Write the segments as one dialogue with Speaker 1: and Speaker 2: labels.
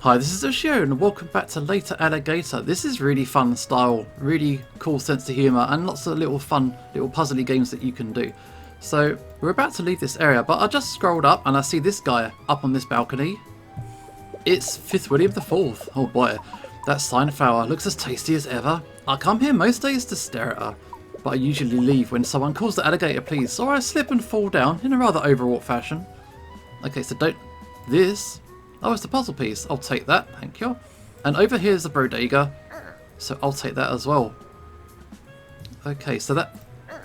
Speaker 1: Hi, this is Oshio and welcome back to Later Alligator. This is really fun style, really cool sense of humour and lots of little fun, little puzzly games that you can do. So we're about to leave this area, but I just scrolled up and I see this guy up on this balcony. It's 5th William IV. Oh boy, that Seinflower looks as tasty as ever. I come here most days to stare at her, but I usually leave when someone calls the alligator please, or I slip and fall down in a rather overwrought fashion. Okay, so don't... This... Oh, it's the puzzle piece. I'll take that, thank you. And over here is the bodega, so I'll take that as well. Okay, so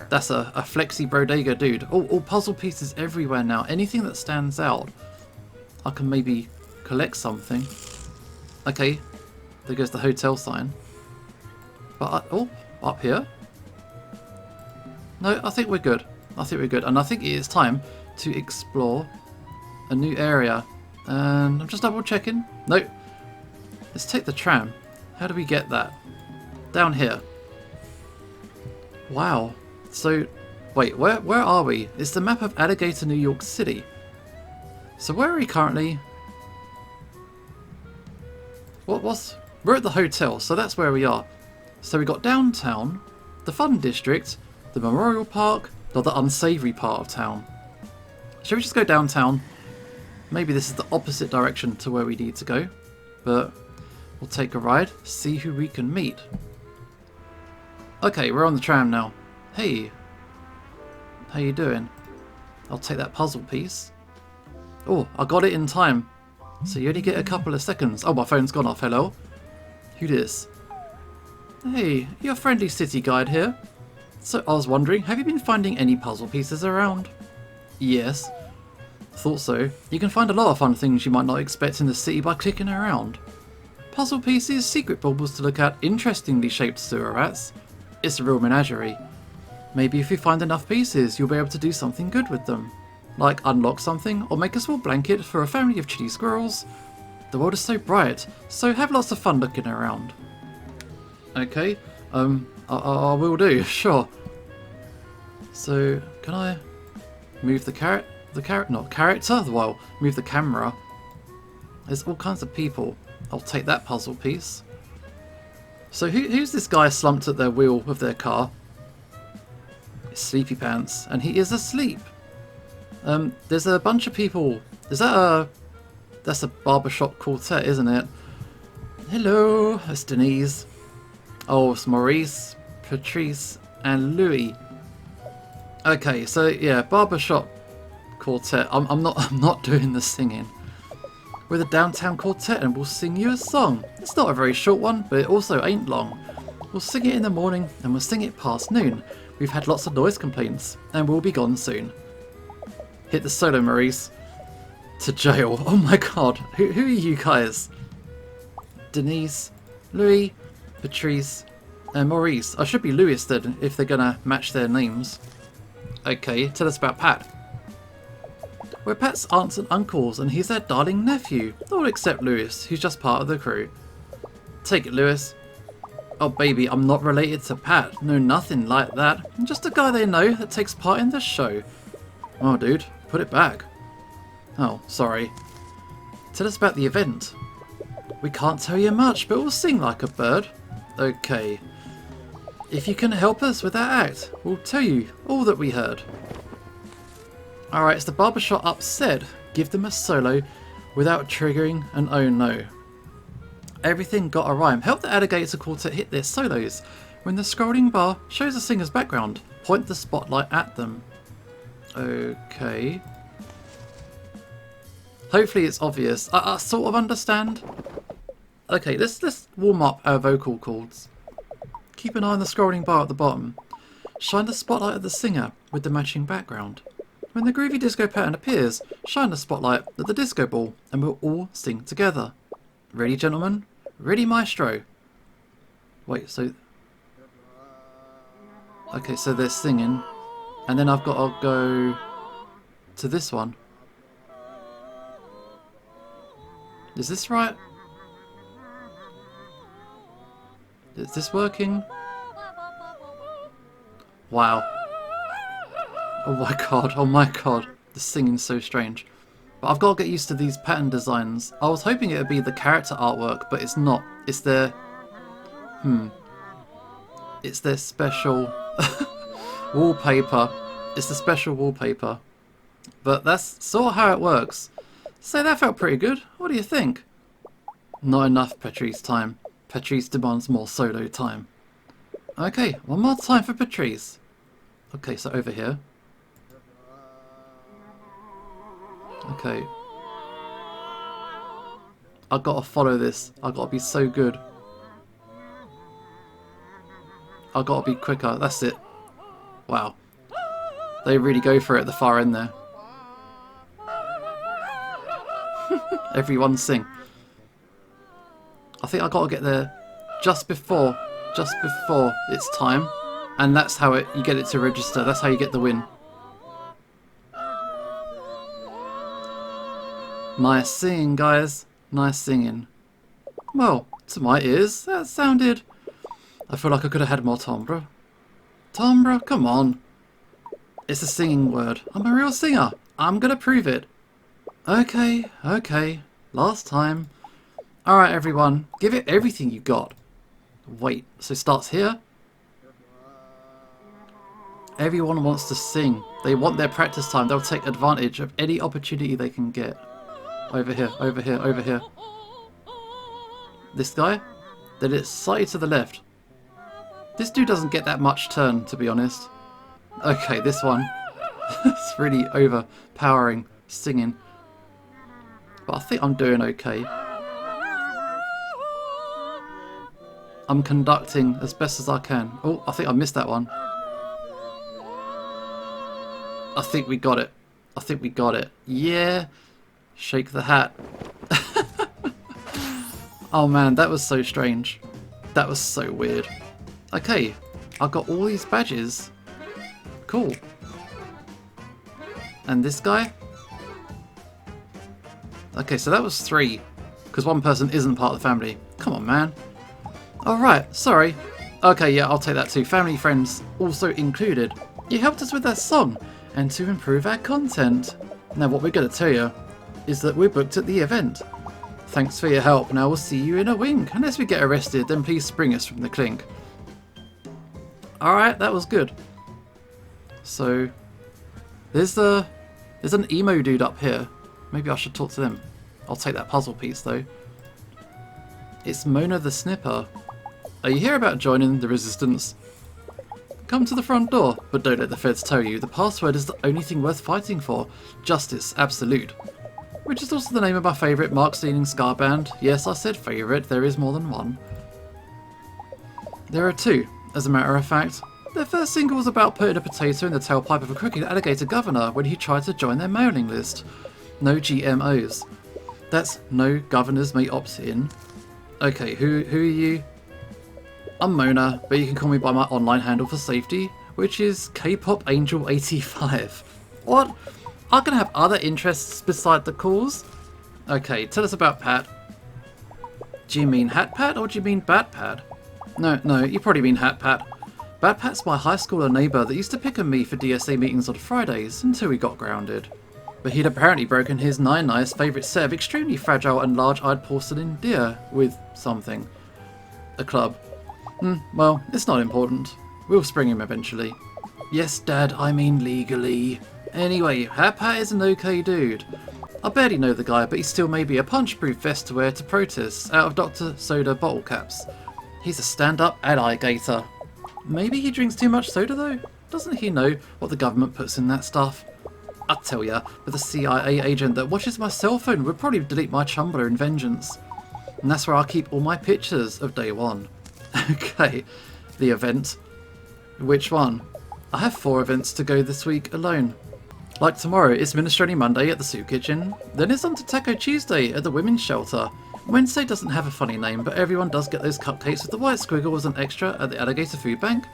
Speaker 1: that's a flexi bodega dude. All puzzle pieces everywhere now. Anything that stands out, I can maybe collect something. Okay, there goes the hotel sign. But, oh, up here? No, I think we're good. I think we're good. And I think it is time to explore a new area. And I'm just double checking. Nope. Let's take the tram. How do we get that? Down here. Wow. So, wait, where are we? It's the map of Alligator, New York City. So where are we currently? We're at the hotel, so that's where we are. So we got downtown, the fun district, the memorial park, or the unsavory part of town. Shall we just go downtown? Maybe this is the opposite direction to where we need to go, but we'll take a ride, see who we can meet. Okay, we're on the tram now. Hey, how you doing? I'll take that puzzle piece. Oh, I got it in time. So you only get a couple of seconds. Oh, my phone's gone off. Hello? Who this? Hey, you're a friendly city guide here. So I was wondering, have you been finding any puzzle pieces around? Yes. Thought so. You can find a lot of fun things you might not expect in the city by clicking around. Puzzle pieces, secret baubles to look at, interestingly shaped sewer rats. It's a real menagerie. Maybe if you find enough pieces, you'll be able to do something good with them. Like unlock something, or make a small blanket for a family of chitty squirrels. The world is so bright, so have lots of fun looking around. Okay, I will do, sure. So, can I move the character? Well, move the camera. There's all kinds of people. I'll take that puzzle piece. So who's this guy slumped at their wheel of their car? It's Sleepy Pants, and he is asleep. There's a bunch of people. That's a barbershop quartet, isn't it? Hello, it's Denise. Oh, it's Maurice, Patrice, and Louis. Okay, so yeah, barbershop quartet. I'm not doing the singing. We're the downtown quartet and we'll sing you a song. It's not a very short one, but it also ain't long. We'll sing it in the morning and we'll sing it past noon. We've had lots of noise complaints and we'll be gone soon. Hit the solo, Maurice. To jail. Oh my god. Who are you guys? Denise, Louis, Patrice, and Maurice. I should be Louis then if they're gonna match their names. Okay, tell us about Pat. We're Pat's aunts and uncles, and he's their darling nephew. All except Lewis, who's just part of the crew. Take it, Lewis. Oh baby, I'm not related to Pat. No, nothing like that. I'm just a guy they know that takes part in the show. Oh dude, put it back. Oh, sorry. Tell us about the event. We can't tell you much, but we'll sing like a bird. Okay. If you can help us with that act, we'll tell you all that we heard. Alright, it's the barbershop upset. Give them a solo without triggering an oh no. Everything got a rhyme. Help the Alligator Quartet hit their solos. When the scrolling bar shows a singer's background, point the spotlight at them. Okay. Hopefully it's obvious. I sort of understand. Okay, let's warm up our vocal cords. Keep an eye on the scrolling bar at the bottom. Shine the spotlight at the singer with the matching background. When the groovy disco pattern appears, shine the spotlight at the disco ball and we'll all sing together. Ready, gentlemen? Ready, maestro? Wait, so... Okay, so they're singing. And then I've got to go to this one. Is this right? Is this working? Wow. Oh my god, the singing's so strange. But I've got to get used to these pattern designs. I was hoping it would be the character artwork, but it's not. It's their... It's their special wallpaper. It's the special wallpaper. But that's sort of how it works. So that felt pretty good. What do you think? Not enough Patrice time. Patrice demands more solo time. Okay, one more time for Patrice. Okay, so over here. Okay. I've got to follow this. I've got to be so good. I've got to be quicker. That's it. Wow. They really go for it at the far end there. Everyone sing. I think I've got to get there just before it's time. And that's how you get it to register. That's how you get the win. Nice singing, guys. Nice singing. Well, to my ears, that sounded... I feel like I could have had more timbre. Timbre? Come on. It's a singing word. I'm a real singer. I'm gonna prove it. Okay, okay. Last time. Alright, everyone. Give it everything you got. Wait, so it starts here? Everyone wants to sing. They want their practice time. They'll take advantage of any opportunity they can get. Over here, over here, over here. This guy? Then it's slightly to the left. This dude doesn't get that much turn, to be honest. Okay, this one. It's really overpowering singing. But I think I'm doing okay. I'm conducting as best as I can. Oh, I think I missed that one. I think we got it. I think we got it. Yeah. Shake the hat. Oh man, that was so strange. That was so weird. Okay, I've got all these badges. Cool. And this guy? Okay, so that was 3. Because one person isn't part of the family. Come on, man. Alright, sorry. Okay, yeah, I'll take that too. Family friends also included. You helped us with that song and to improve our content. Now what we're going to tell you is that we're booked at the event. Thanks for your help. Now we'll see you in a wink. Unless we get arrested, then please spring us from the clink. Alright, that was good. So, there's an emo dude up here. Maybe I should talk to them. I'll take that puzzle piece though. It's Mona the Snipper. Are you here about joining the resistance? Come to the front door, but don't let the feds tell you the password is the only thing worth fighting for. Justice Absolute. Which is also the name of my favourite Marx-leaning ska band. Yes, I said favourite, there is more than one. There are 2, as a matter of fact. Their first single was about putting a potato in the tailpipe of a crooked alligator governor when he tried to join their mailing list. No GMOs. That's no governors may opt in. Okay, who are you? I'm Mona, but you can call me by my online handle for safety, which is K-pop Angel 85. What? I'm gonna have other interests beside the calls? Okay, tell us about Pat. Do you mean Hat Pat or do you mean Bat Pat? No, you probably mean Hat Pat. Bat Pat's my high schooler neighbour that used to pick on me for DSA meetings on Fridays until he got grounded. But he'd apparently broken his Nine-Ni's favourite set of extremely fragile and large-eyed porcelain deer with something. A club. Well, it's not important. We'll spring him eventually. Yes, Dad, I mean legally. Anyway, Hat Pat is an okay dude. I barely know the guy, but he still may be a punch-proof vest to wear to protests out of Dr. Soda bottle caps. He's a stand-up alligator. Maybe he drinks too much soda though? Doesn't he know what the government puts in that stuff? I tell ya, with a CIA agent that watches my cell phone would probably delete my Tumblr in vengeance. And that's where I keep all my pictures of day 1. Okay, the event. Which one? I have 4 events to go this week alone. Like tomorrow, it's Minestrone Monday at the Soup Kitchen. Then it's on to Taco Tuesday at the Women's Shelter. Wednesday doesn't have a funny name, but everyone does get those cupcakes with the white squiggle as an extra at the Alligator Food Bank.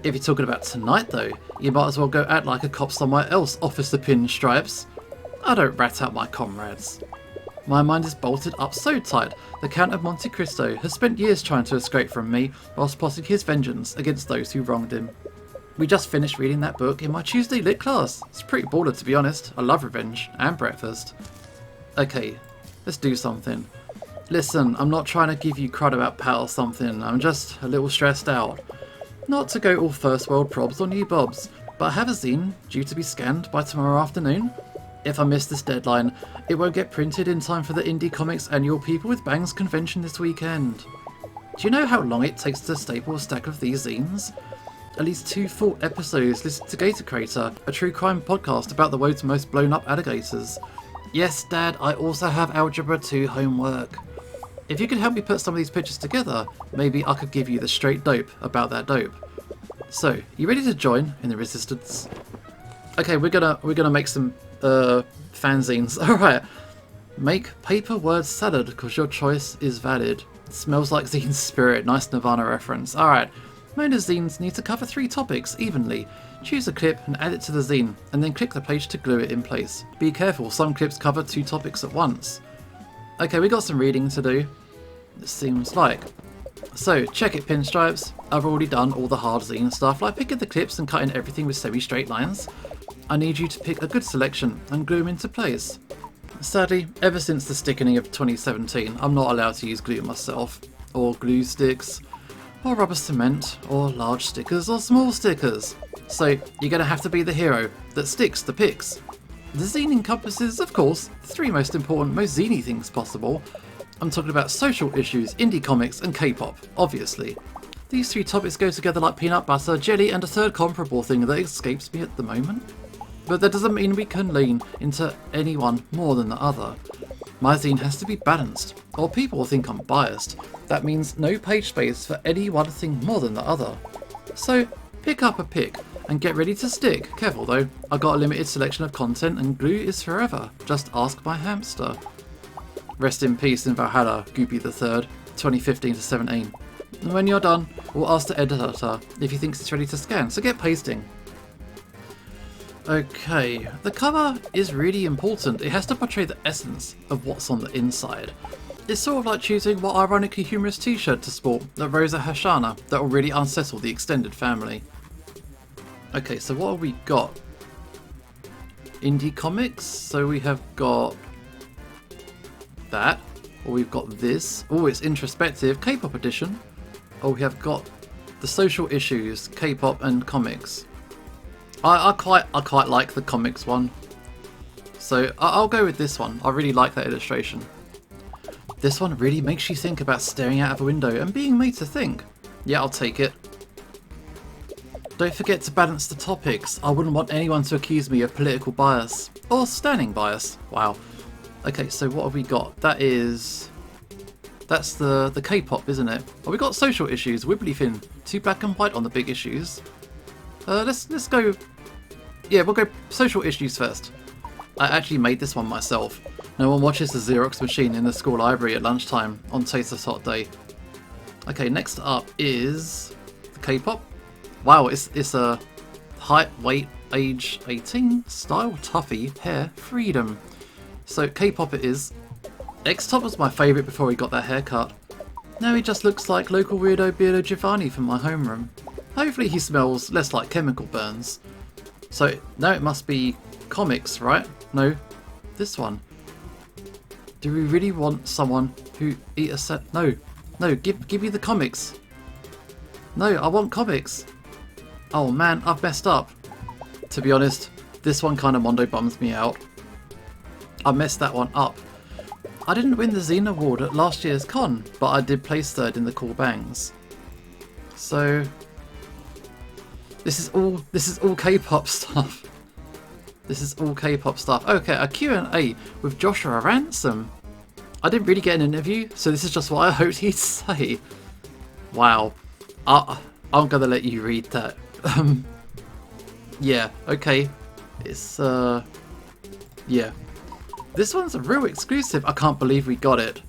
Speaker 1: If you're talking about tonight though, you might as well go act like a cop somewhere else, Officer Pinstripes. I don't rat out my comrades. My mind is bolted up so tight, the Count of Monte Cristo has spent years trying to escape from me whilst plotting his vengeance against those who wronged him. We just finished reading that book in my Tuesday lit class. It's pretty baller to be honest. I love revenge and breakfast. Okay, let's do something. Listen, I'm not trying to give you crud about Pat or something, I'm just a little stressed out. Not to go all first world probs on you bobs, but I have a zine due to be scanned by tomorrow afternoon. If I miss this deadline, it won't get printed in time for the Indie Comics annual People with Bangs convention this weekend. Do you know how long it takes to staple a stack of these zines? At least 2 full episodes listened to Gator Crater, a true crime podcast about the world's most blown up alligators. Yes, Dad, I also have Algebra 2 homework. If you could help me put some of these pictures together, maybe I could give you the straight dope about that dope. So, you ready to join in the resistance? Okay, we're gonna make some fanzines. Alright. Make paper word salad because your choice is valid. Smells like zine spirit, nice Nirvana reference. Alright. Mona's zines need to cover 3 topics evenly. Choose a clip and add it to the zine, and then click the page to glue it in place. Be careful, some clips cover 2 topics at once. Okay, we got some reading to do, it seems like. So, check it, pinstripes. I've already done all the hard zine stuff, like picking the clips and cutting everything with semi-straight lines. I need you to pick a good selection and glue them into place. Sadly, ever since the stickening of 2017, I'm not allowed to use glue myself, or glue sticks, or rubber cement, or large stickers, or small stickers. So, you're gonna have to be the hero that sticks the pics. The zine encompasses, of course, the 3 most important, most ziny things possible. I'm talking about social issues, indie comics, and K-pop, obviously. These 3 topics go together like peanut butter, jelly, and a third comparable thing that escapes me at the moment. But that doesn't mean we can lean into any one more than the other. My zine has to be balanced, or people will think I'm biased. That means no page space for any one thing more than the other. So, pick up a pick and get ready to stick. Careful though, I've got a limited selection of content and glue is forever. Just ask my hamster. Rest in peace in Valhalla, Goopy the Third, 2015 to 17. And when you're done, we'll ask the editor if he thinks it's ready to scan, so get pasting. Okay, the cover is really important. It has to portray the essence of what's on the inside. It's sort of like choosing what ironically humorous t-shirt to sport that Rosa Hashanah that will really unsettle the extended family. Okay, so what have we got? Indie comics, so we have got that, or we've got this. Oh, it's introspective, K-pop edition. Oh, we have got the social issues, K-pop and comics. I quite like the comics one, so I'll go with this one. I really like that illustration. This one really makes you think about staring out of a window and being made to think. Yeah, I'll take it. Don't forget to balance the topics. I wouldn't want anyone to accuse me of political bias or standing bias. Wow. Okay, so what have we got? That's the K-pop, isn't it? Oh, we got social issues, Wibbly Fin, 2 black and white on the big issues. Let's go. Yeah, we'll go social issues first. I actually made this one myself. No one watches the Xerox machine in the school library at lunchtime on Tater's Hot Day. Okay, next up is the K-pop. Wow, it's a height, weight, age 18, style, toughy, hair, freedom. So K-pop it is. X-Top was my favourite before he got that haircut. Now he just looks like local weirdo Beardo Giovanni from my homeroom. Hopefully he smells less like chemical burns. So now it must be comics, right? No, this one. Do we really want someone who eat a set? No, give me the comics. No, I want comics. Oh man, I've messed up. To be honest, this one kind of mondo bums me out. I messed that one up. I didn't win the Zine Award at last year's con, but I did place 3rd in the Cool Bangs. So this is all K-pop stuff. This is all K-pop stuff. Okay, a Q&A with Joshua Ransom. I didn't really get an interview, so this is just what I hoped he'd say. Wow. I'm gonna let you read that. Yeah, okay. It's, yeah. This one's a real exclusive. I can't believe we got it.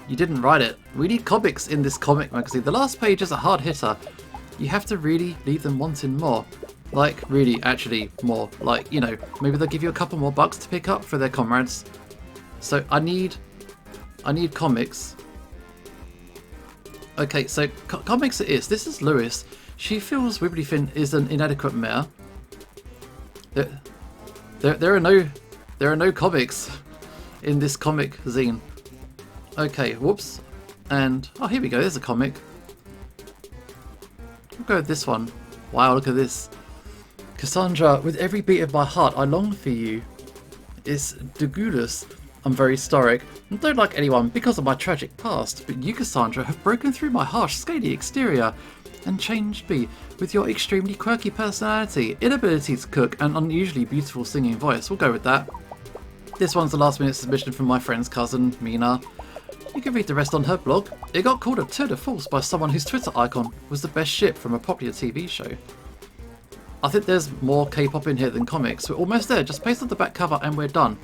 Speaker 1: You didn't write it. We need comics in this comic magazine. The last page is a hard hitter. You have to really leave them wanting more. Like, really, actually, more. Like, you know, maybe they'll give you a couple more bucks to pick up for their comrades. So, I need comics. Okay, so, comics it is. This is Lewis. She feels Wibbly Fin is an inadequate mare. There are no comics. in this comic zine. Okay, whoops. And, oh, here we go, there's a comic. We'll go with this one. Wow, look at this. Cassandra, with every beat of my heart, I long for you. It's Degulus. I'm very historic and don't like anyone because of my tragic past, but you, Cassandra, have broken through my harsh, scaly exterior and changed me with your extremely quirky personality, inability to cook, and unusually beautiful singing voice. We'll go with that. This one's a last-minute submission from my friend's cousin, Mina. You can read the rest on her blog. It got called a tour de force by someone whose Twitter icon was the best ship from a popular TV show. I think there's more K-pop in here than comics. We're almost there, just paste on the back cover and we're done.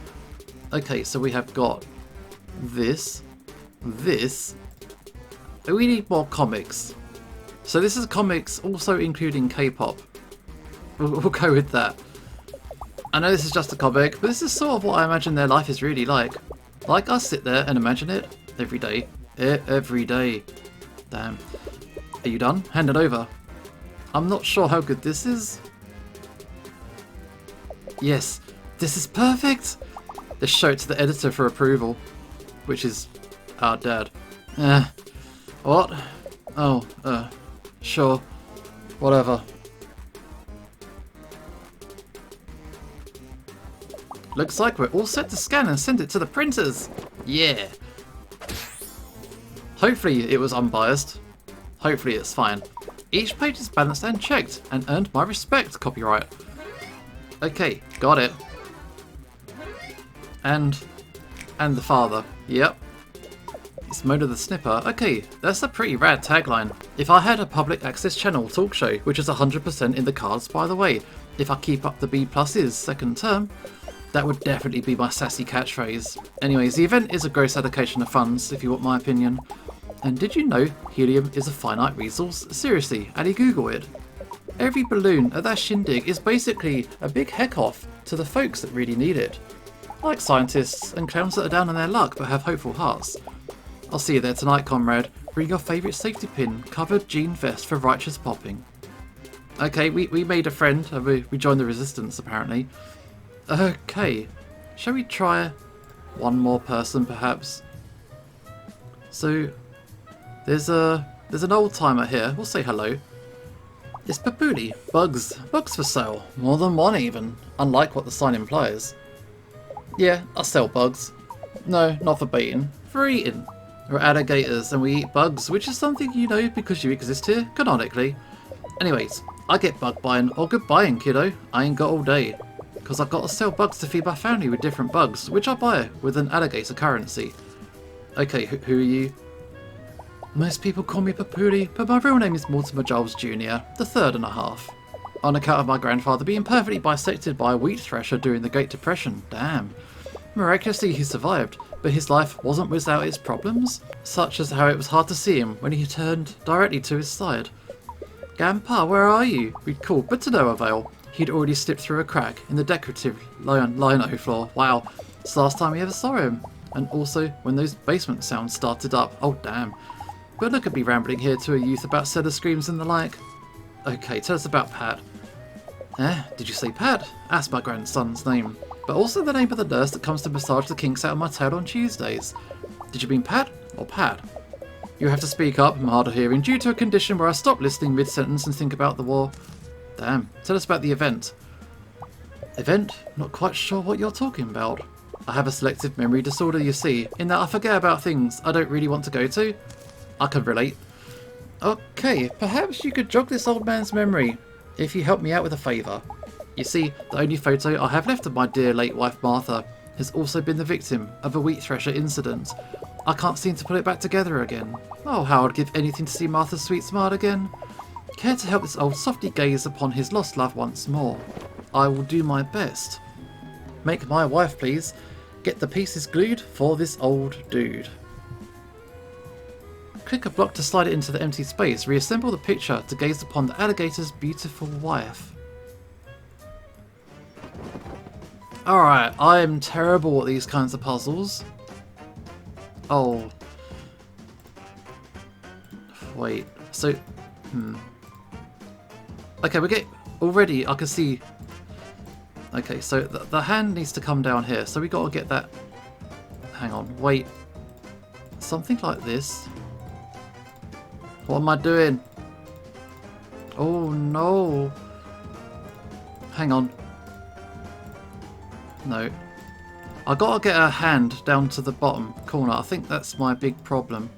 Speaker 1: Okay, so we have got this. We need more comics. So this is comics also including K-pop. We'll go with that. I know this is just a comic, but this is sort of what I imagine their life is really like. Like, I sit there and imagine it every day. Every day. Damn. Are you done? Hand it over. I'm not sure how good this is. Yes, this is perfect! Let's show it to the editor for approval. Which is our dad. What? Oh, sure. Whatever. Looks like we're all set to scan and send it to the printers. Yeah. Hopefully it was unbiased. Hopefully it's fine. Each page is balanced and checked and earned my respect, copyright. Okay, got it. And the father. Yep. It's Mona the Snipper. Okay, that's a pretty rad tagline. If I had a public access channel talk show, which is 100% in the cards by the way, if I keep up the B+'s second term, that would definitely be my sassy catchphrase. Anyways, the event is a gross allocation of funds, if you want my opinion. And did you know helium is a finite resource? Seriously, Ali, Google it. Every balloon at that shindig is basically a big heck off to the folks that really need it. Like scientists and clowns that are down on their luck but have hopeful hearts. I'll see you there tonight, comrade. Bring your favourite safety pin, covered jean vest for righteous popping. Okay, we made a friend. We joined the resistance, apparently. Okay, shall we try one more person, perhaps? So, there's an old timer here. We'll say hello. It's Papuli. Bugs for sale. More than one, even. Unlike what the sign implies. Yeah, I sell bugs. No, not for baiting. For eating. We're alligators and we eat bugs, which is something you know because you exist here, canonically. Anyways, I get bug buying or good buying, kiddo. I ain't got all day. Because I've got to sell bugs to feed my family with different bugs, which I buy with an alligator currency. Okay, who are you? Most people call me Papuli, but my real name is Mortimer Giles Jr., the third and a half. On account of my grandfather being perfectly bisected by a wheat thresher during the Great Depression. Damn. Miraculously he survived, but his life wasn't without its problems, such as how it was hard to see him when he turned directly to his side. Grandpa, where are you? We'd called, but to no avail. He'd already slipped through a crack in the decorative lino floor. Wow, it's the last time we ever saw him. And also when those basement sounds started up. Oh damn. But look at me rambling here to a youth about cellar screams and the like. Okay, tell us about Pat. Did you say Pat? That's my grandson's name. But also the name of the nurse that comes to massage the kinks out of my tail on Tuesdays. Did you mean Pat or Pat? You have to speak up, I'm hard of hearing, due to a condition where I stop listening mid-sentence and think about the war. Damn, tell us about the event. Event? Not quite sure what you're talking about. I have a selective memory disorder, you see, in that I forget about things I don't really want to go to. I can relate. Okay, perhaps you could jog this old man's memory, if you help me out with a favour. You see, the only photo I have left of my dear late wife Martha has also been the victim of a wheat thresher incident. I can't seem to put it back together again. Oh, how I'd give anything to see Martha's sweet smile again. Care to help this old softy gaze upon his lost love once more? I will do my best. Make my wife, please. Get the pieces glued for this old dude. Click a block to slide it into the empty space. Reassemble the picture to gaze upon the alligator's beautiful wife. Alright, I am terrible at these kinds of puzzles. Oh. Wait, so... Okay, we get... Already, I can see... Okay, so the hand needs to come down here, so we gotta get that Hang on, wait. Something like this. What am I doing? Oh no. Hang on. No. I gotta get her hand down to the bottom corner. I think that's my big problem.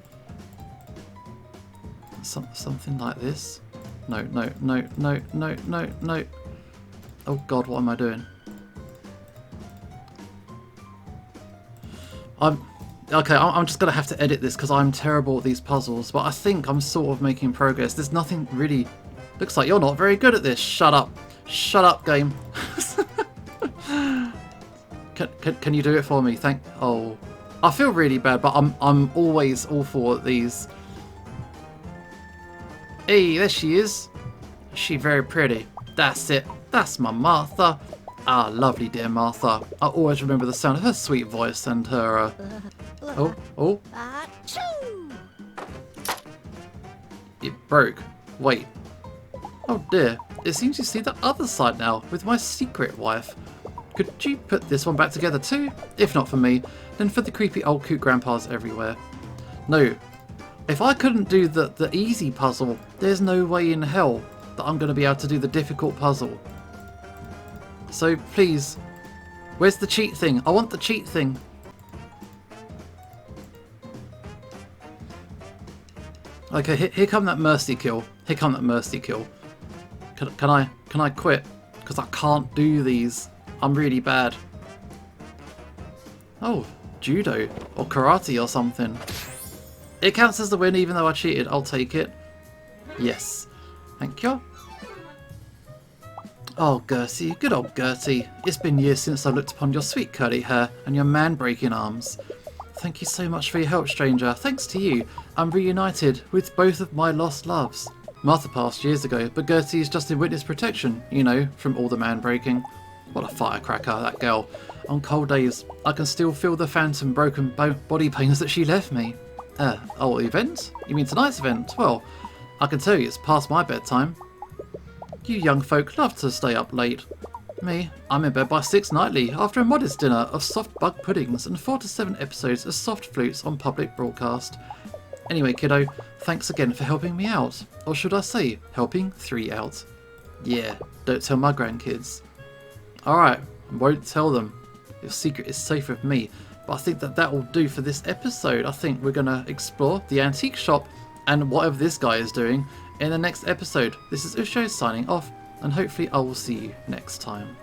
Speaker 1: Something like this. No, no, no, no, no, no, no. Oh god, what am I doing? Okay, I'm just going to have to edit this because I'm terrible at these puzzles, but I think I'm sort of making progress. There's nothing really... Looks like you're not very good at this. Shut up. Shut up, game. Can you do it for me? Oh, I feel really bad, but I'm always awful at these. Hey, there she is. She very pretty. That's it. That's my Martha. Ah, lovely dear Martha. I always remember the sound of her sweet voice and her, Oh. It broke. Wait. Oh dear. It seems you see the other side now, with my secret wife. Could you put this one back together too? If not for me, then for the creepy old coot grandpas everywhere. No. If I couldn't do the easy puzzle, there's no way in hell that I'm going to be able to do the difficult puzzle. So please, where's the cheat thing? I want the cheat thing. Okay, here come that mercy kill. Here come that mercy kill. Can I quit? Because I can't do these. I'm really bad. Oh, judo or karate or something. It counts as the win even though I cheated. I'll take it. Yes. Thank you. Oh, Gertie, good old Gertie. It's been years since I looked upon your sweet curly hair and your man-breaking arms. Thank you so much for your help, stranger. Thanks to you, I'm reunited with both of my lost loves. Martha passed years ago, but Gertie is just in witness protection, you know, from all the man-breaking. What a firecracker, that girl. On cold days, I can still feel the phantom broken body pains that she left me. Oh, event? You mean tonight's event? Well, I can tell you it's past my bedtime. You young folk love to stay up late. Me, I'm in bed by 6 nightly after a modest dinner of soft bug puddings and 4 to 7 episodes of soft flutes on public broadcast. Anyway, kiddo, thanks again for helping me out. Or should I say, helping 3 out. Yeah, don't tell my grandkids. Alright, won't tell them. Your secret is safe with me. But I think that will do for this episode. I think we're going to explore the antique shop and whatever this guy is doing in the next episode. This is Usho signing off, and hopefully I will see you next time.